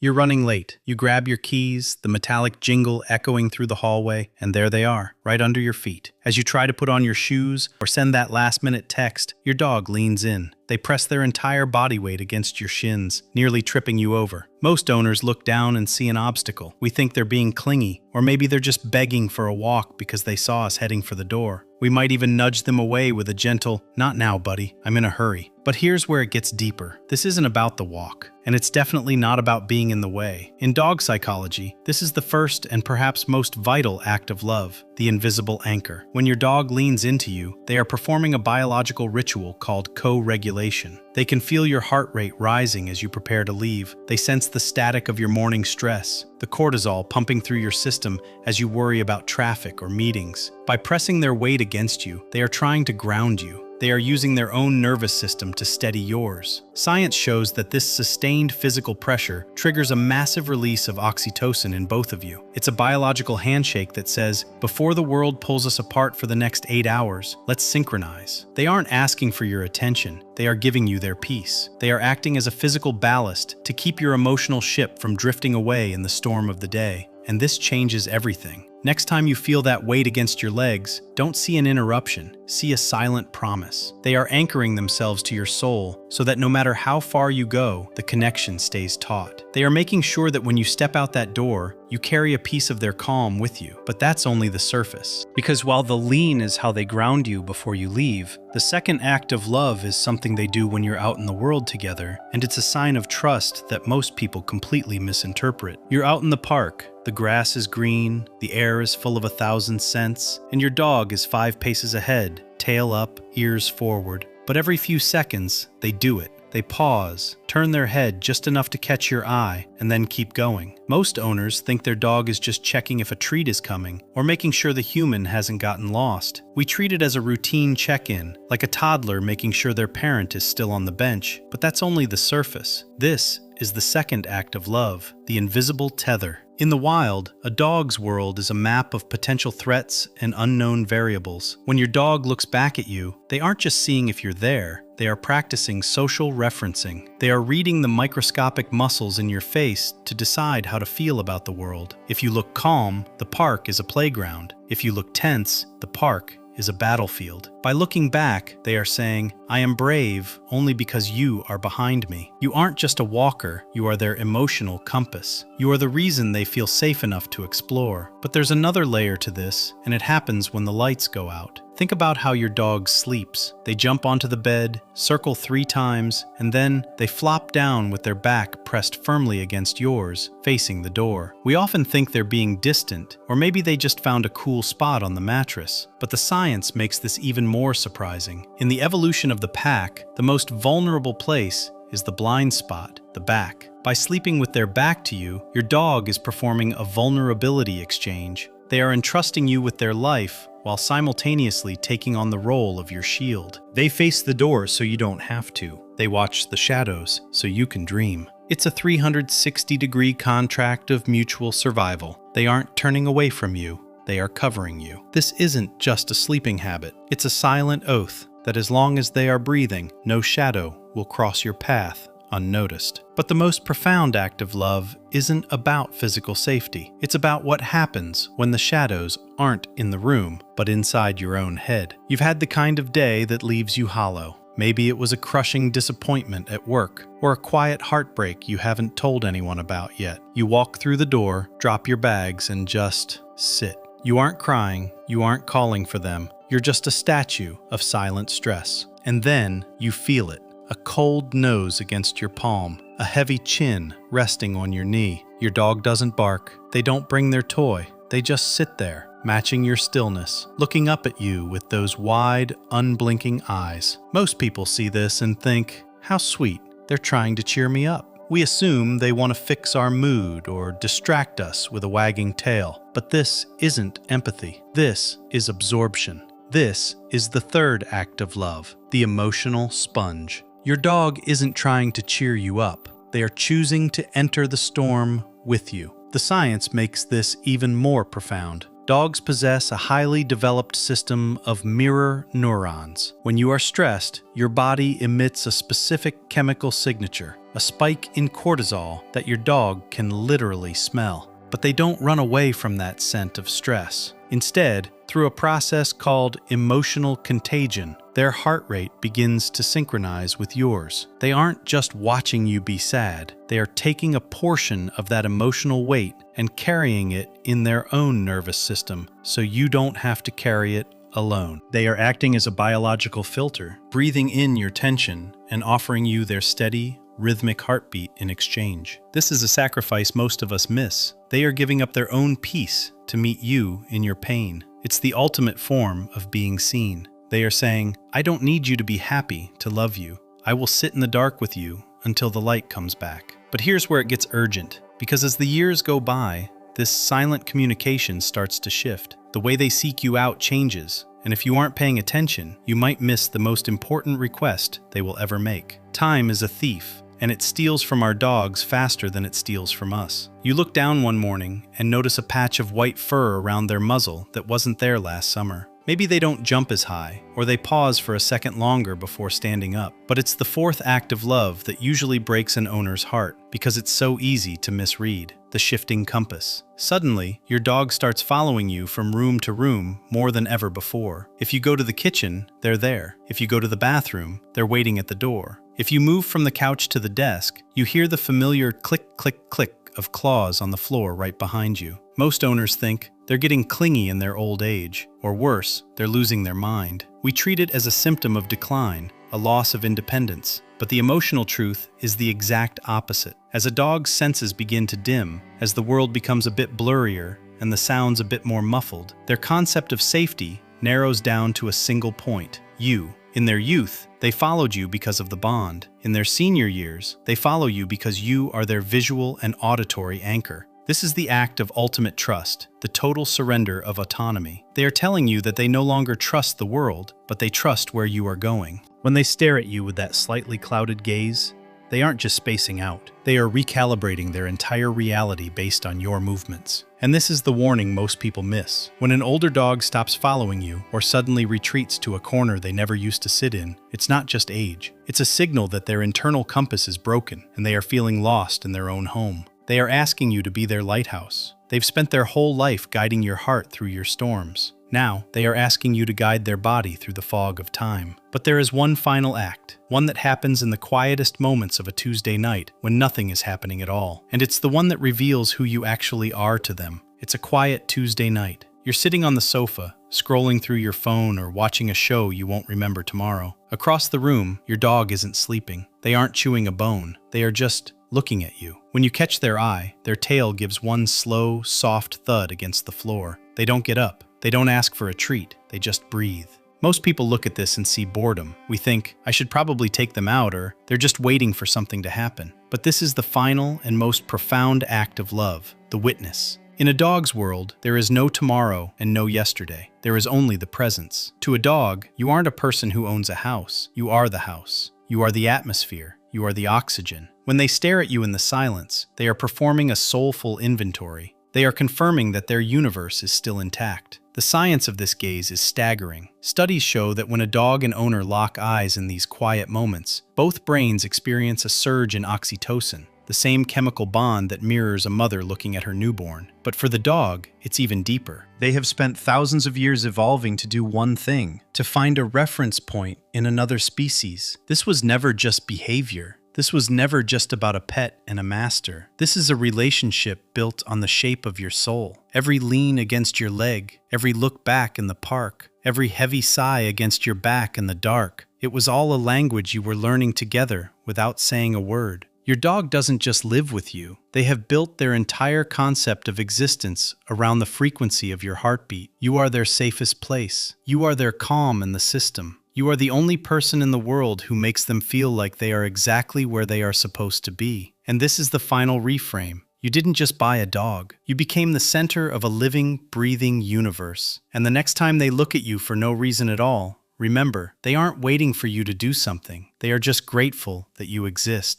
You're running late. You grab your keys, the metallic jingle echoing through the hallway, and there they are, right under your feet. As you try to put on your shoes or send that last-minute text, your dog leans in. They press their entire body weight against your shins, nearly tripping you over. Most owners look down and see an obstacle. We think they're being clingy, or maybe they're just begging for a walk because they saw us heading for the door. We might even nudge them away with a gentle, "Not now, buddy, I'm in a hurry." But here's where it gets deeper. This isn't about the walk, and it's definitely not about being in the way. In dog psychology, this is the first and perhaps most vital act of love, the invisible anchor. When your dog leans into you, they are performing a biological ritual called co-regulation. They can feel your heart rate rising as you prepare to leave. They sense the static of your morning stress, the cortisol pumping through your system as you worry about traffic or meetings. By pressing their weight against you, they are trying to ground you. They are using their own nervous system to steady yours. Science shows that this sustained physical pressure triggers a massive release of oxytocin in both of you. It's a biological handshake that says, before the world pulls us apart for the next 8 hours, let's synchronize. They aren't asking for your attention. They are giving you their peace. They are acting as a physical ballast to keep your emotional ship from drifting away in the storm of the day. And this changes everything. Next time you feel that weight against your legs, don't see an interruption, see a silent promise. They are anchoring themselves to your soul so that no matter how far you go, the connection stays taut. They are making sure that when you step out that door, you carry a piece of their calm with you. But that's only the surface. Because while the lean is how they ground you before you leave, the second act of love is something they do when you're out in the world together, and it's a sign of trust that most people completely misinterpret. You're out in the park. The grass is green, the air is full of 1,000 scents, and your dog is 5 paces ahead, tail up, ears forward. But every few seconds, they do it. They pause, turn their head just enough to catch your eye, and then keep going. Most owners think their dog is just checking if a treat is coming, or making sure the human hasn't gotten lost. We treat it as a routine check-in, like a toddler making sure their parent is still on the bench. But that's only the surface. This is the second act of love, the invisible tether. In the wild, a dog's world is a map of potential threats and unknown variables. When your dog looks back at you, they aren't just seeing if you're there, they are practicing social referencing. They are reading the microscopic muscles in your face to decide how to feel about the world. If you look calm, the park is a playground. If you look tense, the park is a battlefield. By looking back, they are saying, I am brave only because you are behind me. You aren't just a walker, you are their emotional compass. You are the reason they feel safe enough to explore. But there's another layer to this, and it happens when the lights go out. Think about how your dog sleeps. They jump onto the bed, circle 3 times, and then they flop down with their back pressed firmly against yours, facing the door. We often think they're being distant, or maybe they just found a cool spot on the mattress. But the science makes this even more surprising. In the evolution of the pack, the most vulnerable place is the blind spot, the back. By sleeping with their back to you, your dog is performing a vulnerability exchange. They are entrusting you with their life while simultaneously taking on the role of your shield. They face the door so you don't have to. They watch the shadows so you can dream. It's a 360-degree contract of mutual survival. They aren't turning away from you. They are covering you. This isn't just a sleeping habit. It's a silent oath that as long as they are breathing, no shadow will cross your path unnoticed. But the most profound act of love isn't about physical safety. It's about what happens when the shadows aren't in the room, but inside your own head. You've had the kind of day that leaves you hollow. Maybe it was a crushing disappointment at work, or a quiet heartbreak you haven't told anyone about yet. You walk through the door, drop your bags, and just sit. You aren't crying, you aren't calling for them. You're just a statue of silent stress. And then you feel it. A cold nose against your palm, a heavy chin resting on your knee. Your dog doesn't bark. They don't bring their toy. They just sit there, matching your stillness, looking up at you with those wide, unblinking eyes. Most people see this and think, how sweet, they're trying to cheer me up. We assume they want to fix our mood or distract us with a wagging tail. But this isn't empathy. This is absorption. This is the third act of love, the emotional sponge. Your dog isn't trying to cheer you up. They are choosing to enter the storm with you. The science makes this even more profound. Dogs possess a highly developed system of mirror neurons. When you are stressed, your body emits a specific chemical signature. a spike in cortisol that your dog can literally smell. But they don't run away from that scent of stress. Instead, through a process called emotional contagion, their heart rate begins to synchronize with yours. They aren't just watching you be sad, they are taking a portion of that emotional weight and carrying it in their own nervous system, so you don't have to carry it alone. They are acting as a biological filter, breathing in your tension and offering you their steady, rhythmic heartbeat in exchange. This is a sacrifice most of us miss. They are giving up their own peace to meet you in your pain. It's the ultimate form of being seen. They are saying, I don't need you to be happy to love you. I will sit in the dark with you until the light comes back. But here's where it gets urgent, because as the years go by, this silent communication starts to shift. The way they seek you out changes, and if you aren't paying attention, you might miss the most important request they will ever make. Time is a thief, and it steals from our dogs faster than it steals from us. You look down one morning and notice a patch of white fur around their muzzle that wasn't there last summer. Maybe they don't jump as high, or they pause for a second longer before standing up. But it's the fourth act of love that usually breaks an owner's heart, because it's so easy to misread: the shifting compass. Suddenly, your dog starts following you from room to room more than ever before. If you go to the kitchen, they're there. If you go to the bathroom, they're waiting at the door. If you move from the couch to the desk, you hear the familiar click, click, click of claws on the floor right behind you. Most owners think they're getting clingy in their old age, or worse, they're losing their mind. We treat it as a symptom of decline, a loss of independence. But the emotional truth is the exact opposite. As a dog's senses begin to dim, as the world becomes a bit blurrier and the sounds a bit more muffled, their concept of safety narrows down to a single point: you. In their youth, they followed you because of the bond. In their senior years, they follow you because you are their visual and auditory anchor. This is the act of ultimate trust, the total surrender of autonomy. They are telling you that they no longer trust the world, but they trust where you are going. When they stare at you with that slightly clouded gaze, they aren't just spacing out. They are recalibrating their entire reality based on your movements. And this is the warning most people miss. When an older dog stops following you or suddenly retreats to a corner they never used to sit in, it's not just age. It's a signal that their internal compass is broken and they are feeling lost in their own home. They are asking you to be their lighthouse. They've spent their whole life guiding your heart through your storms. Now, they are asking you to guide their body through the fog of time. But there is one final act, one that happens in the quietest moments of a Tuesday night when nothing is happening at all. And it's the one that reveals who you actually are to them. It's a quiet Tuesday night. You're sitting on the sofa, scrolling through your phone or watching a show you won't remember tomorrow. Across the room, your dog isn't sleeping. They aren't chewing a bone. They are just looking at you. When you catch their eye, their tail gives one slow, soft thud against the floor. They don't get up. They don't ask for a treat. They just breathe. Most people look at this and see boredom. We think, I should probably take them out, or they're just waiting for something to happen. But this is the final and most profound act of love, the witness. In a dog's world, there is no tomorrow and no yesterday. There is only the presence. To a dog, you aren't a person who owns a house. You are the house. You are the atmosphere. You are the oxygen. When they stare at you in the silence, they are performing a soulful inventory. They are confirming that their universe is still intact. The science of this gaze is staggering. Studies show that when a dog and owner lock eyes in these quiet moments, both brains experience a surge in oxytocin, the same chemical bond that mirrors a mother looking at her newborn. But for the dog, it's even deeper. They have spent thousands of years evolving to do one thing: to find a reference point in another species. This was never just behavior. This was never just about a pet and a master. This is a relationship built on the shape of your soul. Every lean against your leg, every look back in the park, every heavy sigh against your back in the dark. It was all a language you were learning together without saying a word. Your dog doesn't just live with you. They have built their entire concept of existence around the frequency of your heartbeat. You are their safest place. You are their calm in the system. You are the only person in the world who makes them feel like they are exactly where they are supposed to be. And this is the final reframe. You didn't just buy a dog. You became the center of a living, breathing universe. And the next time they look at you for no reason at all, remember, they aren't waiting for you to do something. They are just grateful that you exist.